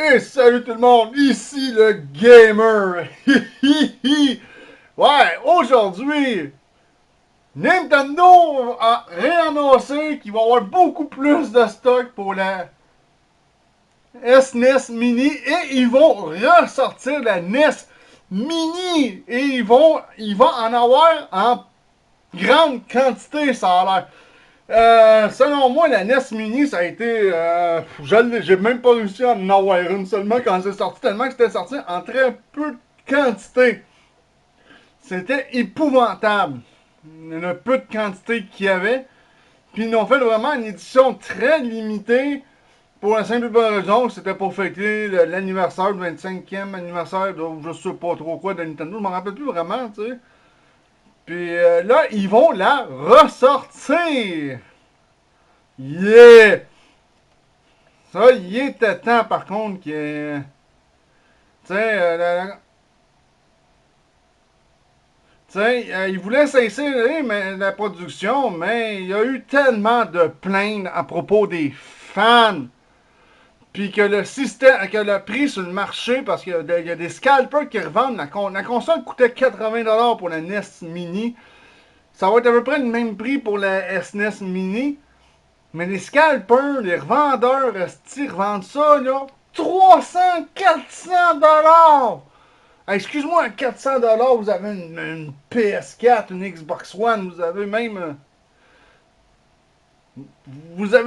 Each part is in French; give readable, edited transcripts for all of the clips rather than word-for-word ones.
Et salut tout le monde, ici le gamer. Ouais, aujourd'hui, Nintendo a réannoncé qu'il va y avoir beaucoup plus de stock pour la SNES Mini et ils vont ressortir la NES Mini et ils vont en avoir en grande quantité, ça a l'air. Selon moi, la NES Mini, ça a été. J'ai même pas réussi à en avoir une seulement quand c'est sorti, tellement que c'était sorti en très peu de quantité. C'était épouvantable. Le peu de quantité qu'il y avait. Puis ils ont fait vraiment une édition très limitée pour la simple et bonne raison que c'était pour fêter l'anniversaire, le 25e anniversaire de je sais pas trop quoi de Nintendo. Je m'en rappelle plus vraiment, tu sais. Puis là, ils vont la ressortir. Yeah! Ça, il était temps, par contre, que. Tu sais, il voulait cesser la production, mais il y a eu tellement de plaintes à propos des fans. Puis que le système, que le prix sur le marché, parce qu'il y a des scalpers qui revendent. La console coûtait 80$ pour la NES Mini. Ça va être à peu près le même prix pour la SNES Mini. Mais les scalpers, les revendeurs, ils revendent ça, là, 300, 400$! Excuse-moi, à 400$, vous avez une PS4, une Xbox One, vous avez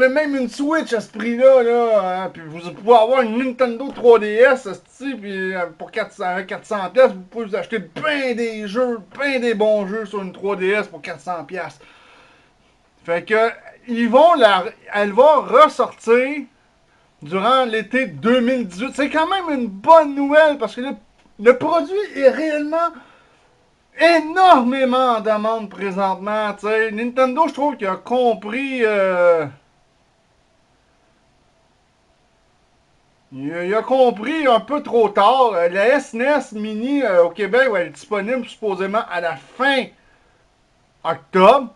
même une Switch à ce prix-là, là, hein, puis vous pouvez avoir une Nintendo 3DS, puis pour 400$, vous pouvez vous acheter bien des jeux, bien des bons jeux sur une 3DS pour 400$. Fait que, elle va ressortir durant l'été 2018. C'est quand même une bonne nouvelle parce que le produit est réellement énormément en demande présentement. T'sais. Nintendo, je trouve qu'il a compris. Il a compris un peu trop tard. La SNES Mini au Québec va être disponible supposément à la fin octobre.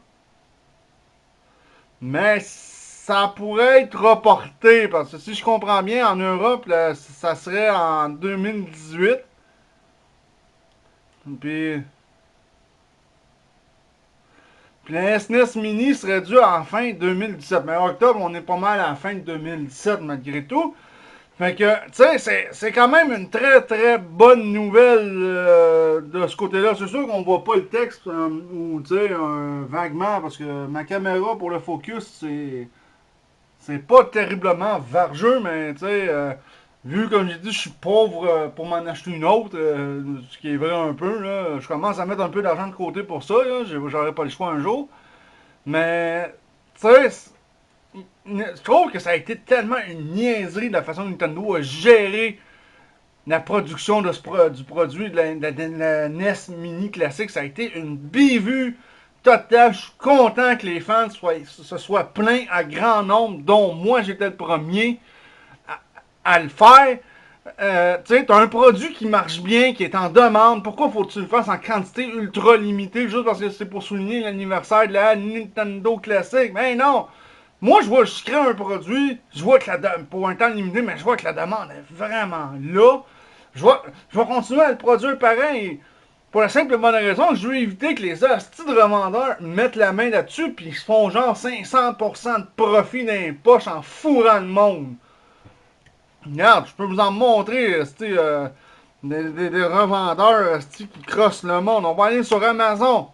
Mais ça pourrait être reporté parce que si je comprends bien, en Europe, là, ça serait en 2018. Puis, puis la SNES Mini serait due en fin 2017. Mais en octobre, on est pas mal à la fin de 2017 malgré tout. Fait que, tu sais, c'est quand même une très très bonne nouvelle de ce côté-là. C'est sûr qu'on voit pas le texte ou, tu sais, vaguement parce que ma caméra pour le focus, c'est pas terriblement vargeux, mais tu sais, vu comme j'ai dit, je suis pauvre pour m'en acheter une autre, ce qui est vrai un peu, là. Je commence à mettre un peu d'argent de côté pour ça, là. J'aurais pas le choix un jour. Mais, tu sais, je trouve que ça a été tellement une niaiserie de la façon dont Nintendo a géré la production du produit de la NES Mini classique. Ça a été une bévue totale. Je suis content que les fans se soient plaints à grand nombre, dont moi j'étais le premier à le faire. Tu sais, t'as un produit qui marche bien, qui est en demande. Pourquoi faut que tu le fasses en quantité ultra limitée juste parce que c'est pour souligner l'anniversaire de la Nintendo classique? Mais non! Moi, je crée un produit, je vois que pour un temps limité, mais je vois que la demande est vraiment là. Je vais continuer à le produire pareil. Pour la simple et bonne raison que je veux éviter que les hosties de revendeurs mettent la main là-dessus puis ils se font genre 500% de profit dans les poches en fourrant le monde. Regarde, je peux vous en montrer, des revendeurs qui crossent le monde. On va aller sur Amazon.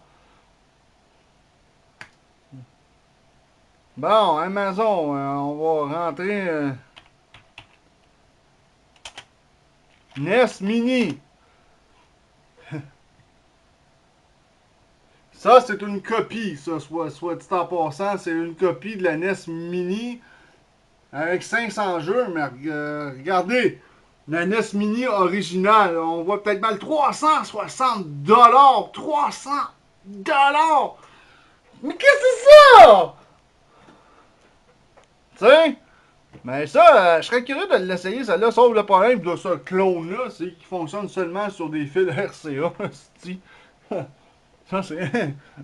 Bon, Amazon, on va rentrer NES Mini. Ça, c'est une copie, ça, soit dit en passant. C'est une copie de la NES Mini avec 500 jeux, mais regardez, la NES Mini originale, on voit peut-être mal 360$. 300$! Mais qu'est-ce que c'est ça? Tu sais? Mais ça, je serais curieux de l'essayer, ça là, sauf le problème de ce clone-là, c'est qu'il fonctionne seulement sur des fils RCA. Ça, c'est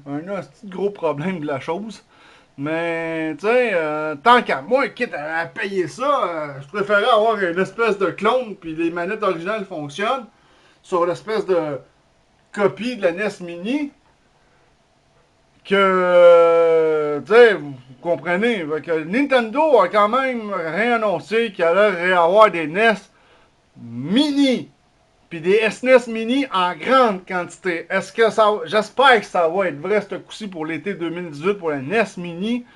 un petit gros problème de la chose. Mais, tu sais, tant qu'à moi, quitte à payer ça, je préférais avoir une espèce de clone, puis les manettes originales fonctionnent sur l'espèce de copie de la NES Mini, que, tu sais, vous comprenez, que Nintendo a quand même réannoncé qu'il allait réavoir des NES Mini, puis des SNES Mini en grande quantité. Est-ce que ça, j'espère que ça va être vrai ce coup-ci pour l'été 2018 pour la NES Mini.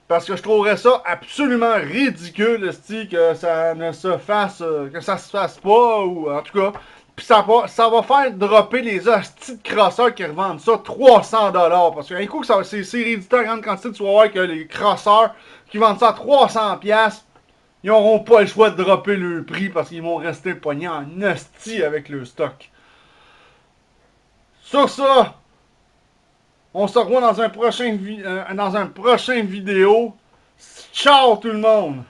Parce que je trouverais ça absolument ridicule, que ça ne se fasse, que ça se fasse pas, ou en tout cas. Puis ça va faire dropper les hosties de crosseurs qui revendent ça 300$. Parce qu'un coup que c'est réédité en grande quantité, tu vas voir que les crosseurs qui vendent ça à 300$, ils n'auront pas le choix de dropper le prix parce qu'ils vont rester pognés en hostie avec le stock. Sur ça, on se revoit dans un prochain vidéo. Ciao tout le monde!